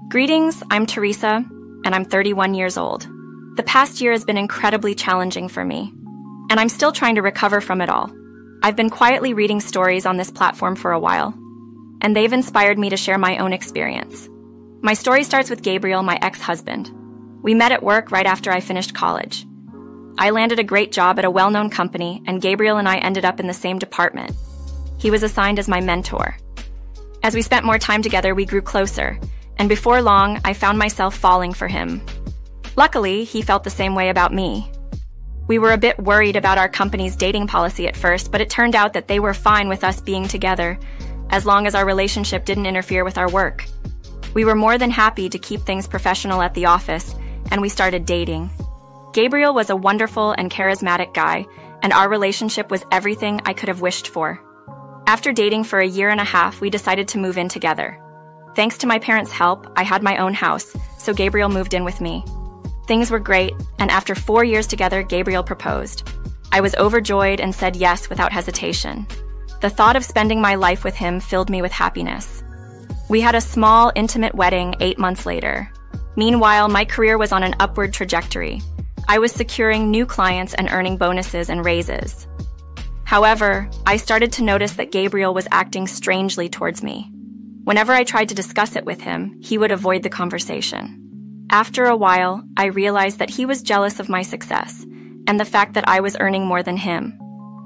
Greetings, I'm Teresa, and I'm 31 years old. The past year has been incredibly challenging for me, and I'm still trying to recover from it all. I've been quietly reading stories on this platform for a while, and they've inspired me to share my own experience. My story starts with Gabriel, my ex-husband. We met at work right after I finished college. I landed a great job at a well-known company, and Gabriel and I ended up in the same department. He was assigned as my mentor. As we spent more time together, we grew closer, and before long, I found myself falling for him. Luckily, he felt the same way about me. We were a bit worried about our company's dating policy at first, but it turned out that they were fine with us being together, as long as our relationship didn't interfere with our work. We were more than happy to keep things professional at the office, and we started dating. Gabriel was a wonderful and charismatic guy, and our relationship was everything I could have wished for. After dating for a year and a half, we decided to move in together. Thanks to my parents' help, I had my own house, so Gabriel moved in with me. Things were great, and after 4 years together, Gabriel proposed. I was overjoyed and said yes without hesitation. The thought of spending my life with him filled me with happiness. We had a small, intimate wedding 8 months later. Meanwhile, my career was on an upward trajectory. I was securing new clients and earning bonuses and raises. However, I started to notice that Gabriel was acting strangely towards me. Whenever I tried to discuss it with him, he would avoid the conversation. After a while, I realized that he was jealous of my success and the fact that I was earning more than him.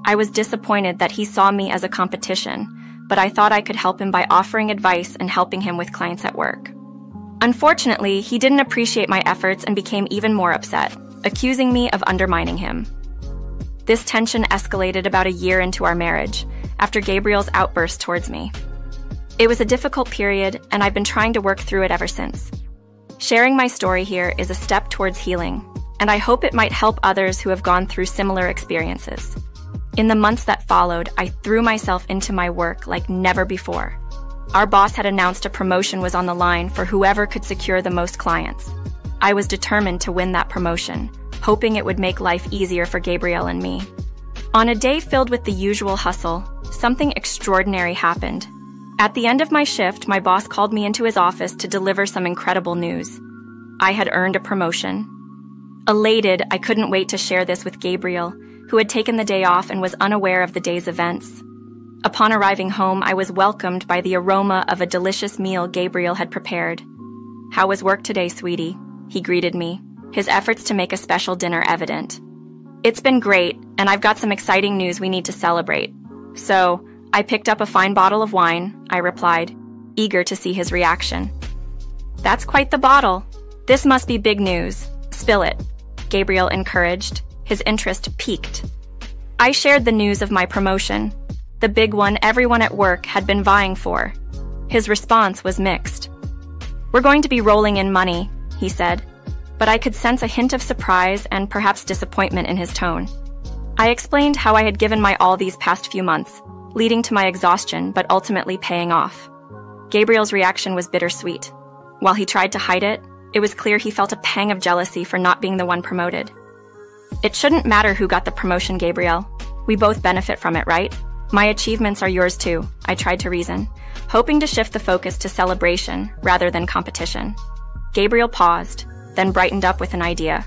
I was disappointed that he saw me as a competition, but I thought I could help him by offering advice and helping him with clients at work. Unfortunately, he didn't appreciate my efforts and became even more upset, accusing me of undermining him. This tension escalated about a year into our marriage, after Gabriel's outburst towards me. It was a difficult period, and I've been trying to work through it ever since. Sharing my story here is a step towards healing, and I hope it might help others who have gone through similar experiences. In the months that followed, I threw myself into my work like never before. Our boss had announced a promotion was on the line for whoever could secure the most clients. I was determined to win that promotion, hoping it would make life easier for Gabriel and me. On a day filled with the usual hustle, something extraordinary happened. At the end of my shift, my boss called me into his office to deliver some incredible news. I had earned a promotion. Elated, I couldn't wait to share this with Gabriel, who had taken the day off and was unaware of the day's events. Upon arriving home, I was welcomed by the aroma of a delicious meal Gabriel had prepared. "How was work today, sweetie?" he greeted me, his efforts to make a special dinner evident. "It's been great, and I've got some exciting news we need to celebrate. So, I picked up a fine bottle of wine," I replied, eager to see his reaction. "That's quite the bottle. This must be big news. Spill it," Gabriel encouraged, his interest piqued. I shared the news of my promotion, the big one everyone at work had been vying for. His response was mixed. "We're going to be rolling in money," he said, but I could sense a hint of surprise and perhaps disappointment in his tone. I explained how I had given my all these past few months, leading to my exhaustion but ultimately paying off. Gabriel's reaction was bittersweet. While he tried to hide it, it was clear he felt a pang of jealousy for not being the one promoted. "It shouldn't matter who got the promotion, Gabriel. We both benefit from it, right? My achievements are yours too," I tried to reason, hoping to shift the focus to celebration rather than competition. Gabriel paused, then brightened up with an idea.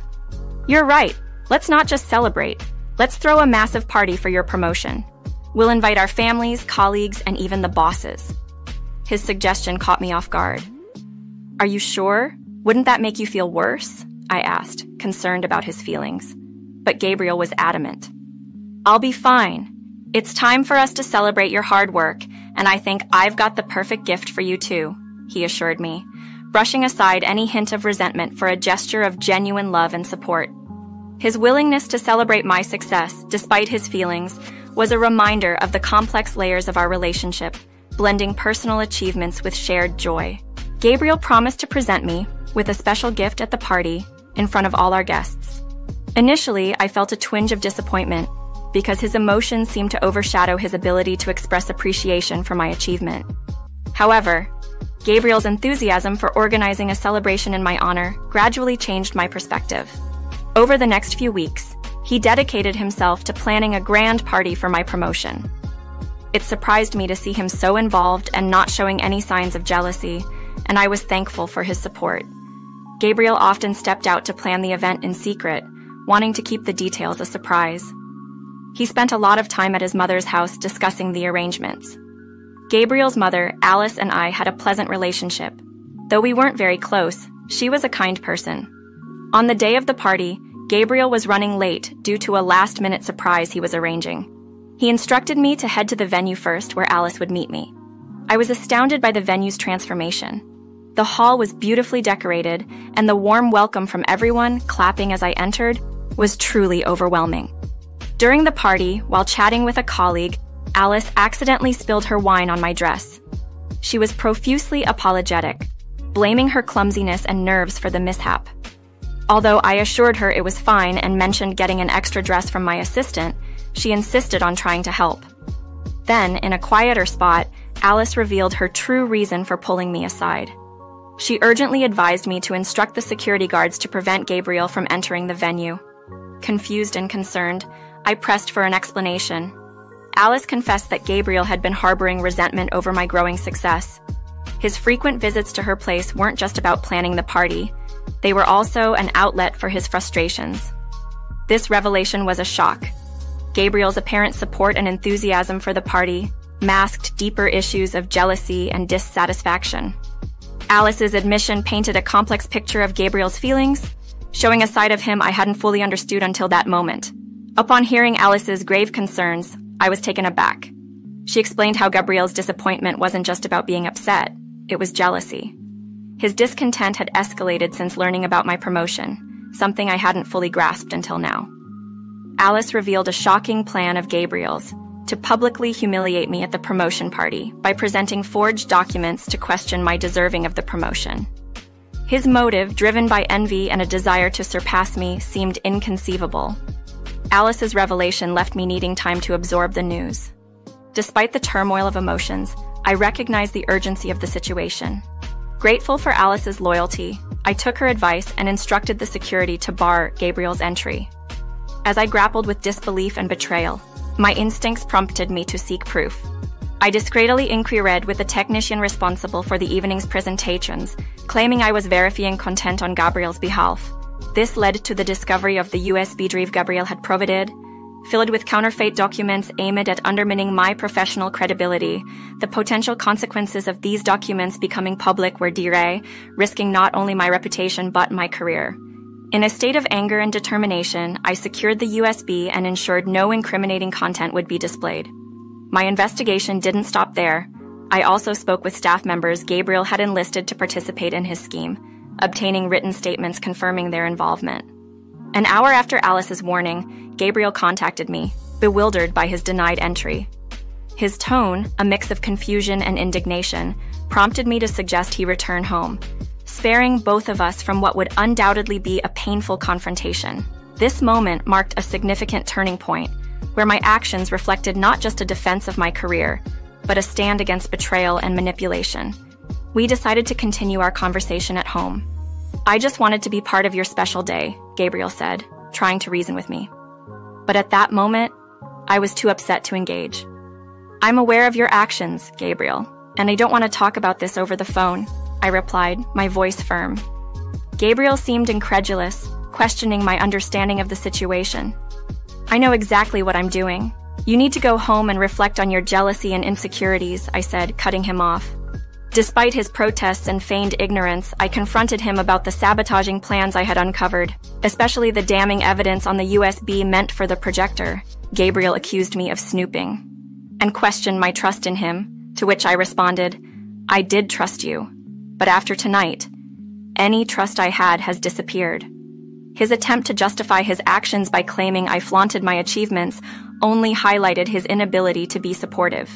"You're right. Let's not just celebrate. Let's throw a massive party for your promotion. We'll invite our families, colleagues, and even the bosses." His suggestion caught me off guard. "Are you sure? Wouldn't that make you feel worse?" I asked, concerned about his feelings. But Gabriel was adamant. "I'll be fine. It's time for us to celebrate your hard work, and I think I've got the perfect gift for you too," he assured me, brushing aside any hint of resentment for a gesture of genuine love and support. His willingness to celebrate my success, despite his feelings, was a reminder of the complex layers of our relationship, blending personal achievements with shared joy. Gabriel promised to present me with a special gift at the party in front of all our guests. Initially, I felt a twinge of disappointment because his emotions seemed to overshadow his ability to express appreciation for my achievement. However, Gabriel's enthusiasm for organizing a celebration in my honor gradually changed my perspective. Over the next few weeks, he dedicated himself to planning a grand party for my promotion. It surprised me to see him so involved and not showing any signs of jealousy, and I was thankful for his support. Gabriel often stepped out to plan the event in secret, wanting to keep the details a surprise. He spent a lot of time at his mother's house discussing the arrangements. Gabriel's mother, Alice, and I had a pleasant relationship. Though we weren't very close, she was a kind person. On the day of the party, Gabriel was running late due to a last-minute surprise he was arranging. He instructed me to head to the venue first, where Alice would meet me. I was astounded by the venue's transformation. The hall was beautifully decorated, and the warm welcome from everyone, clapping as I entered, was truly overwhelming. During the party, while chatting with a colleague, Alice accidentally spilled her wine on my dress. She was profusely apologetic, blaming her clumsiness and nerves for the mishap. Although I assured her it was fine and mentioned getting an extra dress from my assistant, she insisted on trying to help. Then, in a quieter spot, Alice revealed her true reason for pulling me aside. She urgently advised me to instruct the security guards to prevent Gabriel from entering the venue. Confused and concerned, I pressed for an explanation. Alice confessed that Gabriel had been harboring resentment over my growing success. His frequent visits to her place weren't just about planning the party. They were also an outlet for his frustrations. This revelation was a shock. Gabriel's apparent support and enthusiasm for the party masked deeper issues of jealousy and dissatisfaction. Alice's admission painted a complex picture of Gabriel's feelings, showing a side of him I hadn't fully understood until that moment. Upon hearing Alice's grave concerns, I was taken aback. She explained how Gabriel's disappointment wasn't just about being upset, it was jealousy. His discontent had escalated since learning about my promotion, something I hadn't fully grasped until now. Alice revealed a shocking plan of Gabriel's to publicly humiliate me at the promotion party by presenting forged documents to question my deserving of the promotion. His motive, driven by envy and a desire to surpass me, seemed inconceivable. Alice's revelation left me needing time to absorb the news. Despite the turmoil of emotions, I recognized the urgency of the situation. Grateful for Alice's loyalty, I took her advice and instructed the security to bar Gabriel's entry. As I grappled with disbelief and betrayal, my instincts prompted me to seek proof. I discreetly inquired with the technician responsible for the evening's presentations, claiming I was verifying content on Gabriel's behalf. This led to the discovery of the USB drive Gabriel had provided, filled with counterfeit documents aimed at undermining my professional credibility. The potential consequences of these documents becoming public were dire, risking not only my reputation but my career. In a state of anger and determination, I secured the USB and ensured no incriminating content would be displayed. My investigation didn't stop there. I also spoke with staff members Gabriel had enlisted to participate in his scheme, obtaining written statements confirming their involvement. An hour after Alice's warning, Gabriel contacted me, bewildered by his denied entry. His tone, a mix of confusion and indignation, prompted me to suggest he return home, sparing both of us from what would undoubtedly be a painful confrontation. This moment marked a significant turning point, where my actions reflected not just a defense of my career, but a stand against betrayal and manipulation. We decided to continue our conversation at home. "I just wanted to be part of your special day," Gabriel said, trying to reason with me. But at that moment, I was too upset to engage. "I'm aware of your actions, Gabriel, and I don't want to talk about this over the phone," I replied, my voice firm. Gabriel seemed incredulous, questioning my understanding of the situation. "I know exactly what I'm doing. You need to go home and reflect on your jealousy and insecurities," I said, cutting him off. Despite his protests and feigned ignorance, I confronted him about the sabotaging plans I had uncovered, especially the damning evidence on the USB meant for the projector. Gabriel accused me of snooping and questioned my trust in him, to which I responded, "I did trust you, but after tonight, any trust I had has disappeared." His attempt to justify his actions by claiming I flaunted my achievements only highlighted his inability to be supportive.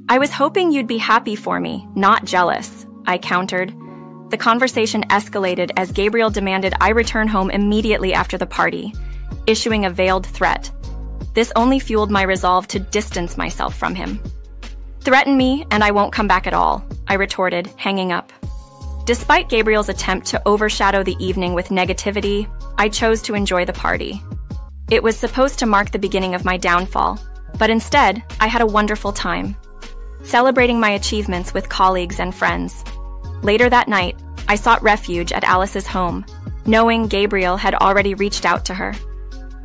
"I was hoping you'd be happy for me, not jealous," I countered. The conversation escalated as Gabriel demanded I return home immediately after the party, issuing a veiled threat. This only fueled my resolve to distance myself from him. "Threaten me, and I won't come back at all," I retorted, hanging up. Despite Gabriel's attempt to overshadow the evening with negativity, I chose to enjoy the party. It was supposed to mark the beginning of my downfall, but instead, I had a wonderful time, celebrating my achievements with colleagues and friends. Later that night, I sought refuge at Alice's home, knowing Gabriel had already reached out to her.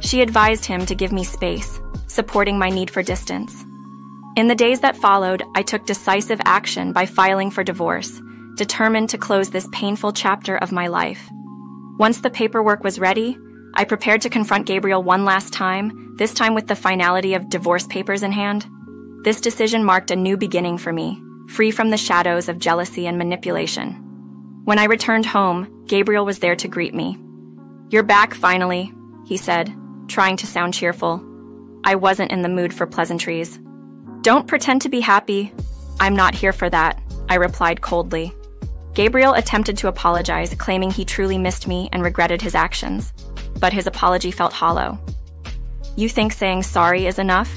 She advised him to give me space, supporting my need for distance. In the days that followed, I took decisive action by filing for divorce, determined to close this painful chapter of my life. Once the paperwork was ready, I prepared to confront Gabriel one last time, this time with the finality of divorce papers in hand. This decision marked a new beginning for me, free from the shadows of jealousy and manipulation. When I returned home, Gabriel was there to greet me. "You're back, finally," he said, trying to sound cheerful. I wasn't in the mood for pleasantries. "Don't pretend to be happy. I'm not here for that," I replied coldly. Gabriel attempted to apologize, claiming he truly missed me and regretted his actions, but his apology felt hollow. "You think saying sorry is enough?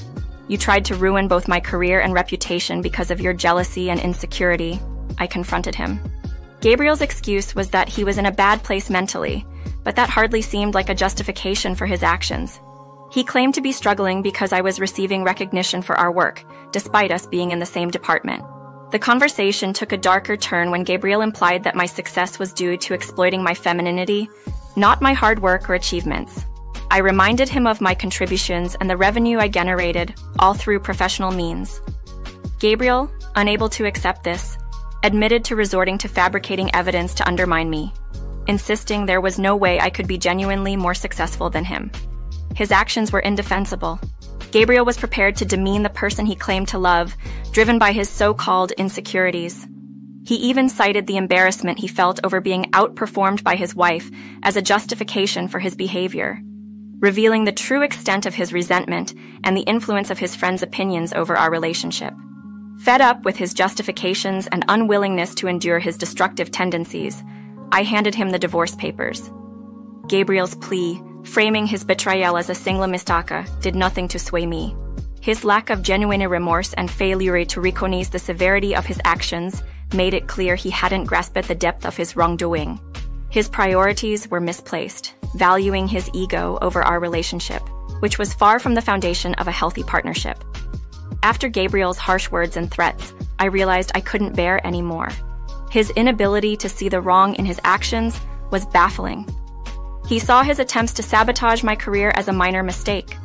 You tried to ruin both my career and reputation because of your jealousy and insecurity," I confronted him. Gabriel's excuse was that he was in a bad place mentally, but that hardly seemed like a justification for his actions. He claimed to be struggling because I was receiving recognition for our work, despite us being in the same department. The conversation took a darker turn when Gabriel implied that my success was due to exploiting my femininity, not my hard work or achievements. I reminded him of my contributions and the revenue I generated, all through professional means. Gabriel, unable to accept this, admitted to resorting to fabricating evidence to undermine me, insisting there was no way I could be genuinely more successful than him. His actions were indefensible. Gabriel was prepared to demean the person he claimed to love, driven by his so-called insecurities. He even cited the embarrassment he felt over being outperformed by his wife as a justification for his behavior, revealing the true extent of his resentment and the influence of his friends' opinions over our relationship. Fed up with his justifications and unwillingness to endure his destructive tendencies, I handed him the divorce papers. Gabriel's plea, framing his betrayal as a single mistake, did nothing to sway me. His lack of genuine remorse and failure to recognize the severity of his actions made it clear he hadn't grasped the depth of his wrongdoing. His priorities were misplaced, valuing his ego over our relationship, which was far from the foundation of a healthy partnership. After Gabriel's harsh words and threats, I realized I couldn't bear anymore. His inability to see the wrong in his actions was baffling. He saw his attempts to sabotage my career as a minor mistake.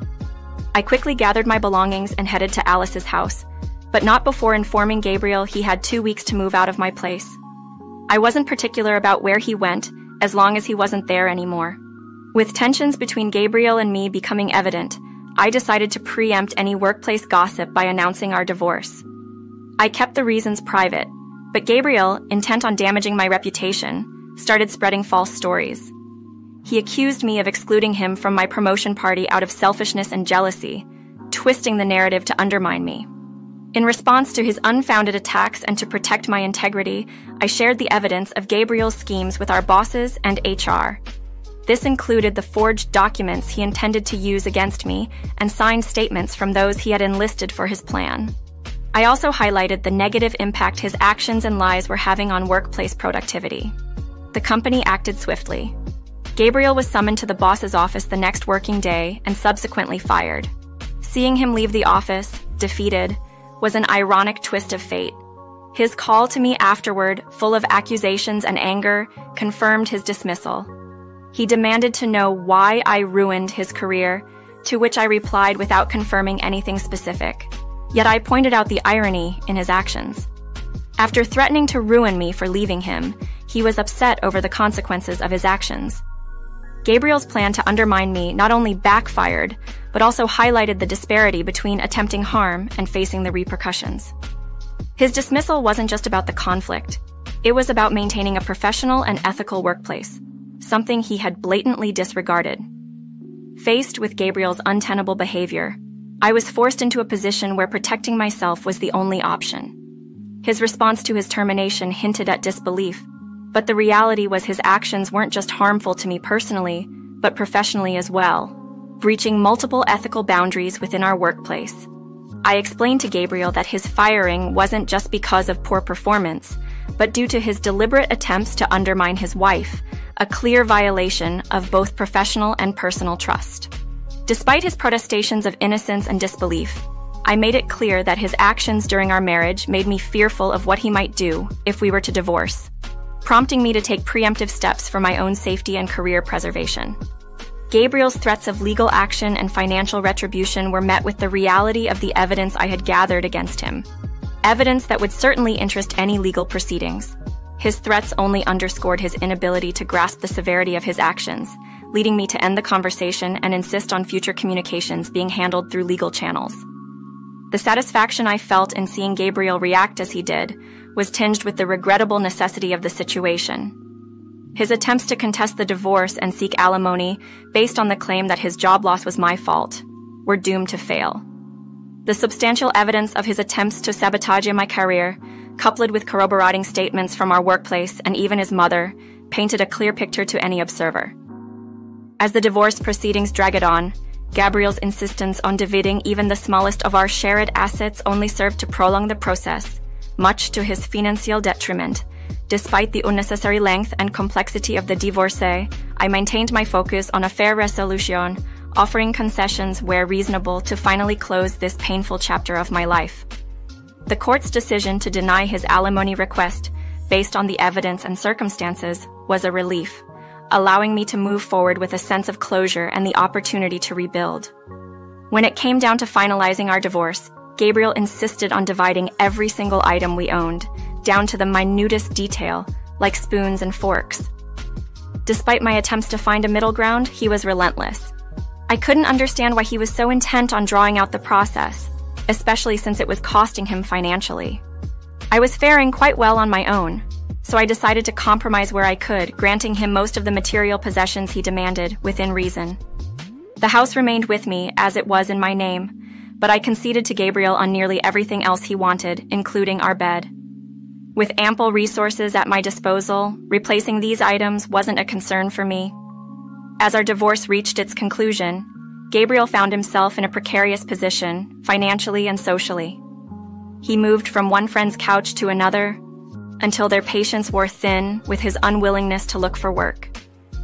I quickly gathered my belongings and headed to Alice's house, but not before informing Gabriel he had 2 weeks to move out of my place. I wasn't particular about where he went, as long as he wasn't there anymore. With tensions between Gabriel and me becoming evident, I decided to preempt any workplace gossip by announcing our divorce. I kept the reasons private, but Gabriel, intent on damaging my reputation, started spreading false stories. He accused me of excluding him from my promotion party out of selfishness and jealousy, twisting the narrative to undermine me. In response to his unfounded attacks and to protect my integrity, I shared the evidence of Gabriel's schemes with our bosses and HR. This included the forged documents he intended to use against me and signed statements from those he had enlisted for his plan. I also highlighted the negative impact his actions and lies were having on workplace productivity. The company acted swiftly. Gabriel was summoned to the boss's office the next working day and subsequently fired. Seeing him leave the office, defeated, was an ironic twist of fate. His call to me afterward, full of accusations and anger, confirmed his dismissal. He demanded to know why I ruined his career, to which I replied without confirming anything specific. Yet I pointed out the irony in his actions. After threatening to ruin me for leaving him, he was upset over the consequences of his actions. Gabriel's plan to undermine me not only backfired, but also highlighted the disparity between attempting harm and facing the repercussions. His dismissal wasn't just about the conflict. It was about maintaining a professional and ethical workplace, something he had blatantly disregarded. Faced with Gabriel's untenable behavior, I was forced into a position where protecting myself was the only option. His response to his termination hinted at disbelief, but the reality was his actions weren't just harmful to me personally, but professionally as well, breaching multiple ethical boundaries within our workplace. I explained to Gabriel that his firing wasn't just because of poor performance, but due to his deliberate attempts to undermine his wife, a clear violation of both professional and personal trust. Despite his protestations of innocence and disbelief, I made it clear that his actions during our marriage made me fearful of what he might do if we were to divorce. prompting me to take preemptive steps for my own safety and career preservation. Gabriel's threats of legal action and financial retribution were met with the reality of the evidence I had gathered against him. Evidence that would certainly interest any legal proceedings. His threats only underscored his inability to grasp the severity of his actions, leading me to end the conversation and insist on future communications being handled through legal channels. The satisfaction I felt in seeing Gabriel react as he did was tinged with the regrettable necessity of the situation. His attempts to contest the divorce and seek alimony based on the claim that his job loss was my fault were doomed to fail. The substantial evidence of his attempts to sabotage my career, coupled with corroborating statements from our workplace and even his mother, painted a clear picture to any observer. As the divorce proceedings dragged on, Gabriel's insistence on dividing even the smallest of our shared assets only served to prolong the process, much to his financial detriment. Despite the unnecessary length and complexity of the divorce, I maintained my focus on a fair resolution, offering concessions where reasonable to finally close this painful chapter of my life. The court's decision to deny his alimony request, based on the evidence and circumstances, was a relief, allowing me to move forward with a sense of closure and the opportunity to rebuild. When it came down to finalizing our divorce, Gabriel insisted on dividing every single item we owned, down to the minutest detail, like spoons and forks. Despite my attempts to find a middle ground, he was relentless. I couldn't understand why he was so intent on drawing out the process, especially since it was costing him financially. I was faring quite well on my own, so I decided to compromise where I could, granting him most of the material possessions he demanded, within reason. The house remained with me, as it was in my name, but I conceded to Gabriel on nearly everything else he wanted, including our bed. With ample resources at my disposal, replacing these items wasn't a concern for me. As our divorce reached its conclusion, Gabriel found himself in a precarious position, financially and socially. He moved from one friend's couch to another, until their patience wore thin with his unwillingness to look for work.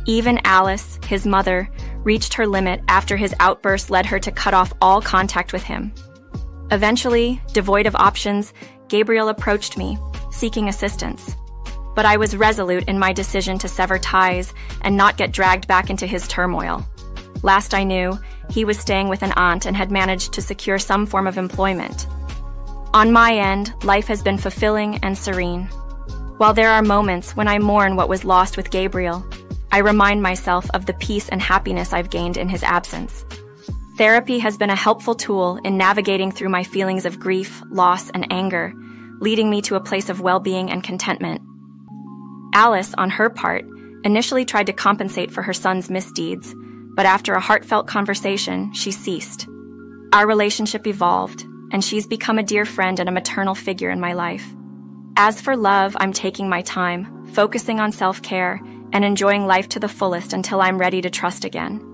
Even Alice, his mother, reached her limit after his outburst led her to cut off all contact with him. Eventually, devoid of options, Gabriel approached me, seeking assistance. But I was resolute in my decision to sever ties and not get dragged back into his turmoil. Last I knew, he was staying with an aunt and had managed to secure some form of employment. On my end, life has been fulfilling and serene. While there are moments when I mourn what was lost with Gabriel, I remind myself of the peace and happiness I've gained in his absence. Therapy has been a helpful tool in navigating through my feelings of grief, loss, and anger, leading me to a place of well-being and contentment. Alice, on her part, initially tried to compensate for her son's misdeeds, but after a heartfelt conversation, she ceased. Our relationship evolved, and she's become a dear friend and a maternal figure in my life. As for love, I'm taking my time, focusing on self-care, and enjoying life to the fullest until I'm ready to trust again.